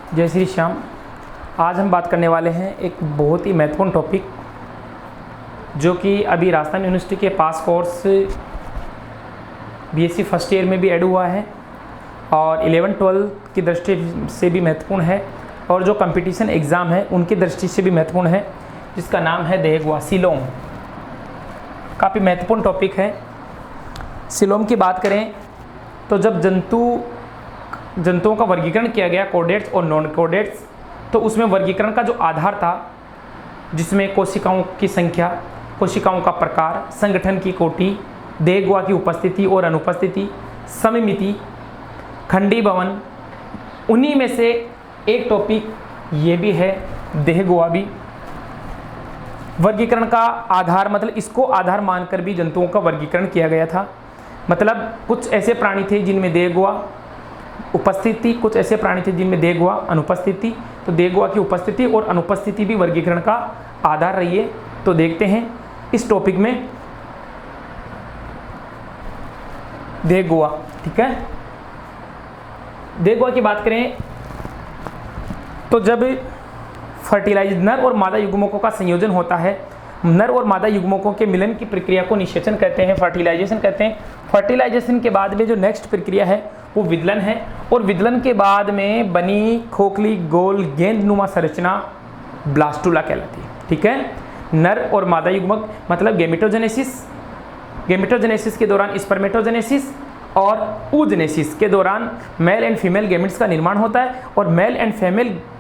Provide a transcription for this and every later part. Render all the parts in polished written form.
जय श्री श्याम। आज हम बात करने वाले हैं एक बहुत ही महत्वपूर्ण टॉपिक जो कि अभी राजस्थान यूनिवर्सिटी के पास कोर्स बीएससी फर्स्ट ईयर में भी ऐड हुआ है और 11-12 की दृष्टि से भी महत्वपूर्ण है और जो कंपटीशन एग्ज़ाम है उनकी दृष्टि से भी महत्वपूर्ण है, जिसका नाम है देहगुआ सिलोम। काफ़ी महत्वपूर्ण टॉपिक है। सिलोम की बात करें तो जब जंतुओं का वर्गीकरण किया गया कोडेट्स और नॉन कोडेट्स, तो उसमें वर्गीकरण का जो आधार था जिसमें कोशिकाओं की संख्या, कोशिकाओं का प्रकार, संगठन की कोटि, देहगुआ की उपस्थिति और अनुपस्थिति, सममिति, खंडीभवन, उन्हीं में से एक टॉपिक ये भी है देहगुआ भी। वर्गीकरण का आधार मतलब इसको आधार मानकर भी जंतुओं का वर्गीकरण किया गया था। मतलब कुछ ऐसे प्राणी थे जिनमें देहगुआ उपस्थित थी, कुछ ऐसे प्राणी थे जिनमें देहगुआ अनुपस्थित थी। तो देहगुआ की उपस्थिति और अनुपस्थिति भी वर्गीकरण का आधार रही है। तो देखते हैं इस टॉपिक में देहगुआ। ठीक है, देहगुआ की बात करें तो जब फर्टिलाइज नर और मादा युग्मकों का संयोजन होता है, नर और मादा युग्मकों के मिलन की प्रक्रिया को निषेचन कहते हैं, फर्टिलाइजेशन कहते हैं। फर्टिलाइजेशन के बाद में जो नेक्स्ट प्रक्रिया है वो विदलन है और विदलन के बाद में बनी खोखली गोल गेंदनुमा संरचना ब्लास्टुला कहलाती है। ठीक है, नर और मादा युग्मक मतलब गेमेटोजेनेसिस, गेमेटोजेनेसिस के दौरान स्पर्मेटोजेनेसिस और oogenesis के दौरान मेल एंड फीमेल गैमेट्स का निर्माण होता है और मेल एंड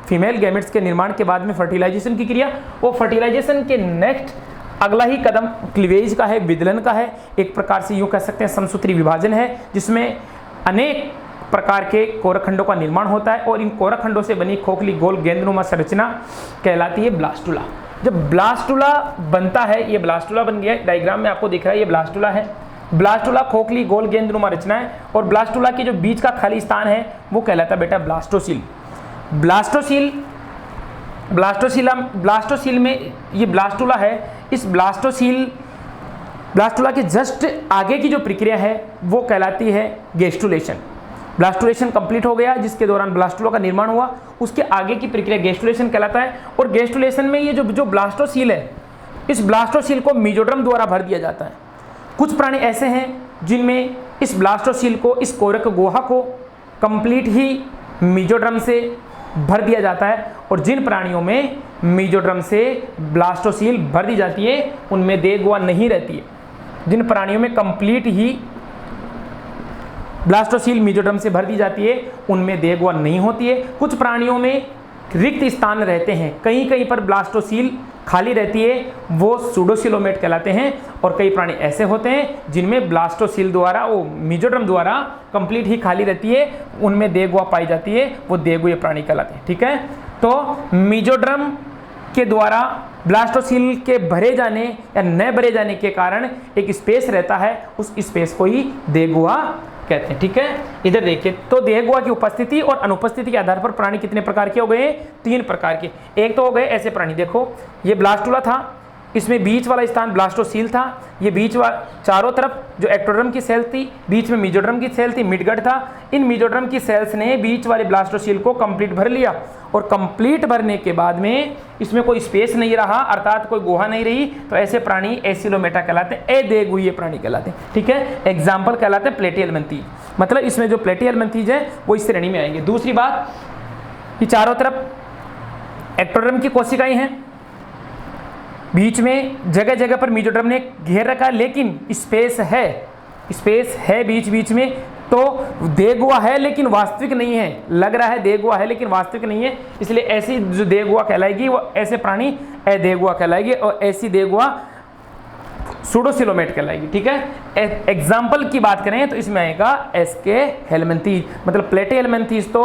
फीमेल गैमेट्स के निर्माण के बाद में फर्टिलाइजेशन की क्रिया। वो फर्टिलाइजेशन के नेक्स्ट अगला ही कदम क्लीवेज का है, विदलन का है। एक प्रकार से यूँ कह सकते हैं समसूत्री विभाजन है, जिसमें अनेक प्रकार के कोरखंडों का निर्माण होता है और इन कोरखंडों से बनी खोखली गोल गेंदनुमा संरचना कहलाती है ब्लास्टुला। जब ब्लास्टुला बनता है, ये ब्लास्टुला बन गया, डायग्राम में आपको दिख रहा है ये ब्लास्टुला है। ब्लास्टुला खोखली गोल गेंदनुमा रचना है और ब्लास्टुला की जो बीच का खाली स्थान है वो कहलाता है बेटा ब्लास्टोसील। ब्लास्टोसील में ये ब्लास्टुला है। इस ब्लास्टुला के जस्ट आगे की जो प्रक्रिया है वो कहलाती है गेस्टुलेशन। ब्लास्टुलेशन कंप्लीट हो गया जिसके दौरान ब्लास्टुला का निर्माण हुआ, उसके आगे की प्रक्रिया गेस्टुलेशन कहलाता है। और गेस्टुलेशन में ये जो ब्लास्टोसील है, इस ब्लास्टोसील को मीजोड्रम द्वारा भर दिया जाता है। कुछ प्राणी ऐसे हैं जिनमें इस ब्लास्टोसील को, इस कोरक गुहा को कंप्लीट ही मीजोड्रम से भर दिया जाता है और जिन प्राणियों में मीजोड्रम से ब्लास्टोसील भर दी जाती है उनमें देहगुआ नहीं रहती है। जिन प्राणियों में कंप्लीट ही ब्लास्टोसील मीजोड्रम से भर दी जाती है उनमें देहगुआ नहीं होती है। कुछ प्राणियों में रिक्त स्थान रहते हैं, कहीं कहीं पर ब्लास्टोसील खाली रहती है, वो सूडोसिलोमेट कहलाते हैं। और कई प्राणी ऐसे होते हैं जिनमें ब्लास्टोसील द्वारा, वो मीजोड्रम द्वारा कंप्लीट ही खाली रहती है, उनमें देहगुआ पाई जाती है, वो देहगुए प्राणी कहलाते हैं। ठीक है, तो मीजोड्रम के द्वारा ब्लास्टोसील के भरे जाने या न भरे जाने के कारण एक स्पेस रहता है, उस स्पेस को ही देहगुआ कहते हैं। ठीक है, इधर देखिए तो देहगुआ की उपस्थिति और अनुपस्थिति के आधार पर प्राणी कितने प्रकार के हो गए? 3 प्रकार के। एक तो हो गए ऐसे प्राणी, देखो ये ब्लास्टुला था, इसमें बीच वाला स्थान ब्लास्टोसील था, ये बीच चारों तरफ जो एक्टोड्रम की सेल थी, बीच में मीजोड्रम की सेल थी, मिडगट था। इन मीजोड्रम की सेल्स ने बीच वाले ब्लास्टोसील को कंप्लीट भर लिया और कंप्लीट भरने के बाद में इसमें कोई स्पेस नहीं रहा, अर्थात कोई गुहा नहीं रही, तो ऐसे प्राणी एसिलोमेटा कहलाते हैं, अदेहगुए प्राणी कहलाते हैं। ठीक है, एग्जाम्पल कहलाते हैं प्लेटिहेल्मिन्थीज, मतलब इसमें जो प्लेटिहेल्मिन्थीज है वो इस श्रेणी में आएंगे। दूसरी बात, ये चारों तरफ एक्टोड्रम की कोशिकाएं हैं, बीच में जगह जगह पर मीजोड्रम ने घेर रखा है, लेकिन स्पेस है बीच में, तो देहगुआ है लेकिन वास्तविक नहीं है। लग रहा है देहगुआ है लेकिन वास्तविक नहीं है, इसलिए ऐसी जो देहगुआ कहलाएगी वो ऐसे प्राणी अदेहगुआ कहलाएगी और ऐसी देहगुआ सूडोसिलोमेट कहलाएगी। ठीक है, एग्जाम्पल की बात करें तो इसमें आएगा एसके हेल्मिन्थीज, मतलब प्लेटिहेल्मिन्थीज तो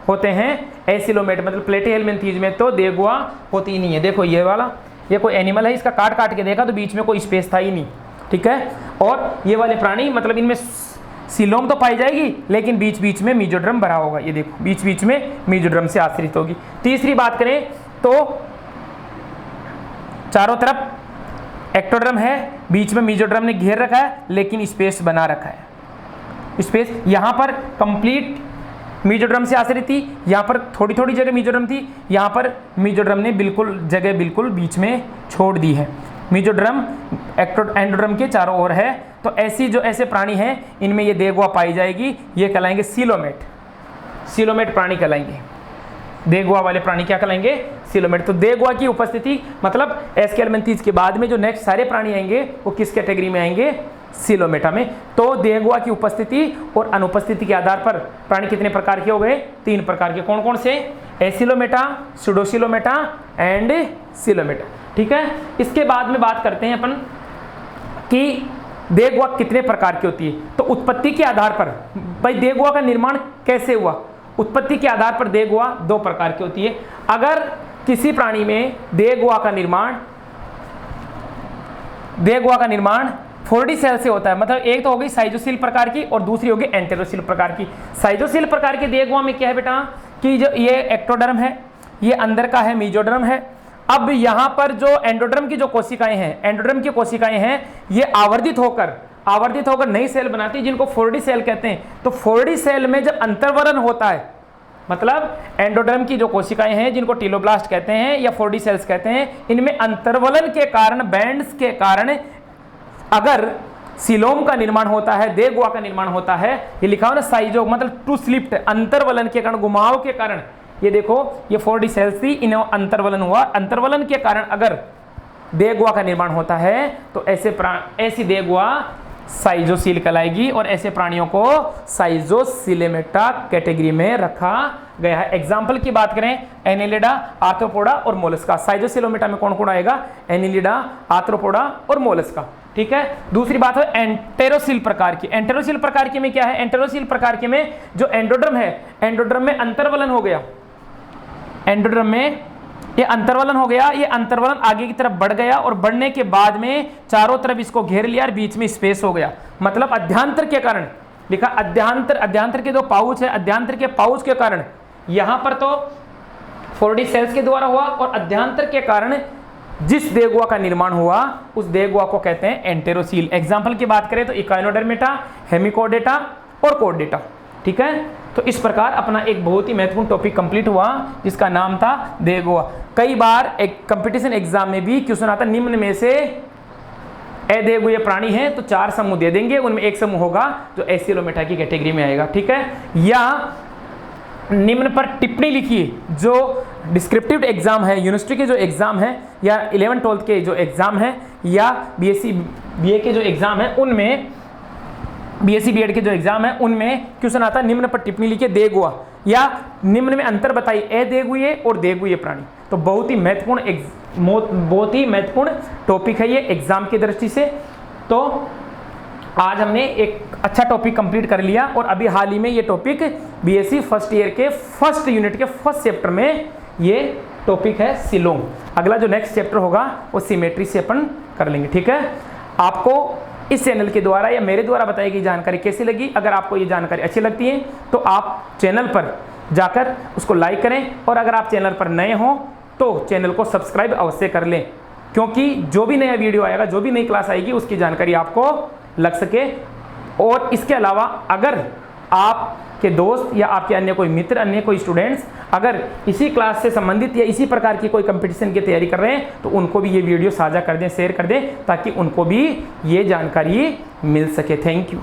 होते हैं, एसिलोमेट मतलब प्लेटिहेल्मिन्थीज में तो देहगुआ होती ही नहीं है। देखो ये वाला, ये कोई एनिमल है, इसका काट के देखा तो बीच में कोई स्पेस था ही नहीं। ठीक है, और ये वाले प्राणी मतलब इनमें सिलोम तो पाई जाएगी लेकिन बीच में मीजोड्रम भरा होगा। ये देखो बीच में मीजोड्रम से आश्रित होगी। तीसरी बात करें तो चारों तरफ एक्टोड्रम है, बीच में मीजोड्रम ने घेर रखा है लेकिन स्पेस बना रखा है। स्पेस यहाँ पर कंप्लीट मीजोड्रम से आश्रित थी, यहाँ पर थोड़ी थोड़ी जगह मीजोड्रम थी, यहाँ पर मीजोड्रम ने बिल्कुल बीच में छोड़ दी है। मीजोड्रम एंडोड्रम के चारों ओर है। तो ऐसे प्राणी हैं, इनमें ये देगुआ पाई जाएगी, ये कहलाएंगे सीलोमेट प्राणी कहलाएंगे। देगुआ वाले प्राणी क्या कहलाएंगे? सीलोमेट। तो देगुआ की उपस्थिति मतलब एस्केलमेंथीज के बाद में जो नेक्स्ट सारे प्राणी आएंगे वो किस कैटेगरी में आएंगे? सीलोमेटा में। तो देगुआ की उपस्थिति और अनुपस्थिति के आधार पर प्राणी कितने प्रकार के हो गए? 3 प्रकार के। कौन कौन से? एसिलोमेटा, सुडोसिलोमेटा एंड सीलोमेटा। ठीक है, इसके बाद में बात करते हैं अपन कि देगुआ कितने प्रकार की होती है। तो उत्पत्ति के आधार पर भाई देगुआ का निर्माण कैसे हुआ? उत्पत्ति के आधार पर देगुआ 2 प्रकार की होती है। अगर किसी प्राणी में देगुआ का निर्माण 4D सेल से होता है, मतलब एक तो हो गई साइजोसील प्रकार की और दूसरी होगी एंटेरोसील प्रकार की। साइजोसील प्रकार के देगुआ में क्या है बेटा कि जो ये एक्टोडर्म है, ये अंदर का है मीजोडर्म है। अब यहाँ पर जो एंडोडर्म की जो कोशिकाएं हैं, एंडोडर्म की कोशिकाएं हैं, ये आवर्धित होकर नई सेल बनाती है जिनको 4D सेल कहते हैं। तो 4D सेल में जब अंतर्वलन होता है, मतलब एंडोडर्म की जो कोशिकाएं हैं जिनको टीलोब्लास्ट कहते हैं या 4D सेल्स कहते हैं, इनमें अंतर्वलन के कारण, बैंड्स के कारण अगर सीलोम का निर्माण होता है, देगुआ का निर्माण होता है, ये लिखा हो ना साइजो मतलब टू स्लिप्ट, अंतर्वलन के कारण, घुमाव के कारण, ये देखो ये 4D सेल्स थी, इन्हें अंतर्वलन हुआ, अंतर्वलन के कारण अगर देगुआ का निर्माण होता है तो ऐसी देगुआ साइजोसील कहलाएगी और ऐसे प्राणियों को साइजोसिलेमेटा कैटेगरी में रखा गया है। एग्जाम्पल की बात करें, एनिलिडा, आर्थ्रोपोडा और मोलस्का। साइजोसिलोमेटा में कौन कौन आएगा? एनिलिडा, आर्थ्रोपोडा और मोलस्का। ठीक है, दूसरी बात है एंटेरोसील प्रकार की। एंटेरोसील प्रकार की में क्या है? एंटेरोसील प्रकार की में जो एंडोड्रम है, एंडोड्रम में अंतर्वलन हो गया, एंडोड्रम में ये अंतर्वलन हो गया, ये अंतर्वलन आगे की तरफ बढ़ गया और बढ़ने के बाद में चारों तरफ इसको घेर लिया और बीच में स्पेस हो गया। मतलब अध्यांतर के कारण, लिखा अध्यांतर के 2 पाउच है, अध्यांतर के पाउच के कारण यहां पर तो 4D सेल्स के द्वारा हुआ और अध्यांतर के कारण जिस देगुआ का निर्माण हुआ उस देगुआ को कहते हैं एंटेरोसील। एग्जाम्पल की बात करें तो इकाइनोडर्मेटा, हेमिकोडेटा और कोडेटा। ठीक है, तो इस प्रकार अपना एक बहुत ही महत्वपूर्ण टॉपिक कंप्लीट हुआ जिसका नाम था देगुआ। कई बार एक कंपटीशन एग्जाम में भी क्वेश्चन आता, निम्न में से अदेगुए प्राणी हैं तो 4 समूह दे देंगे, उनमें एक समूह होगा जो एसिलोमेटा की कैटेगरी में आएगा। ठीक है, या निम्न पर टिप्पणी लिखिए। जो डिस्क्रिप्टिव एग्जाम है, यूनिवर्सिटी के जो एग्जाम है या 11-12 के जो एग्जाम है या BSc BA के जो एग्जाम है उनमें, BSc BEd के जो एग्जाम है उनमें क्वेश्चन आता है निम्न पर टिप्पणी लिखिए देगुआ या निम्न में अंतर बताइए अदेगुए और देगुए प्राणी। तो बहुत ही महत्वपूर्ण टॉपिक है ये एग्जाम की दृष्टि से। तो आज हमने एक अच्छा टॉपिक कंप्लीट कर लिया और अभी हाल ही में ये टॉपिक BSc फर्स्ट ईयर के फर्स्ट यूनिट के फर्स्ट चैप्टर में ये टॉपिक है सीलोम। अगला जो नेक्स्ट चैप्टर होगा वो सिमेट्री से अपन कर लेंगे। ठीक है, आपको इस चैनल के द्वारा या मेरे द्वारा बताई गई जानकारी कैसी लगी? अगर आपको ये जानकारी अच्छी लगती है तो आप चैनल पर जाकर उसको लाइक करें और अगर आप चैनल पर नए हों तो चैनल को सब्सक्राइब अवश्य कर लें, क्योंकि जो भी नया वीडियो आएगा, जो भी नई क्लास आएगी उसकी जानकारी आपको लग सके। और इसके अलावा अगर आपके दोस्त या आपके अन्य कोई मित्र, अन्य कोई स्टूडेंट्स अगर इसी क्लास से संबंधित या इसी प्रकार की कोई कंपटीशन की तैयारी कर रहे हैं तो उनको भी ये वीडियो साझा कर दें, शेयर कर दें, ताकि उनको भी ये जानकारी मिल सके। Thank you.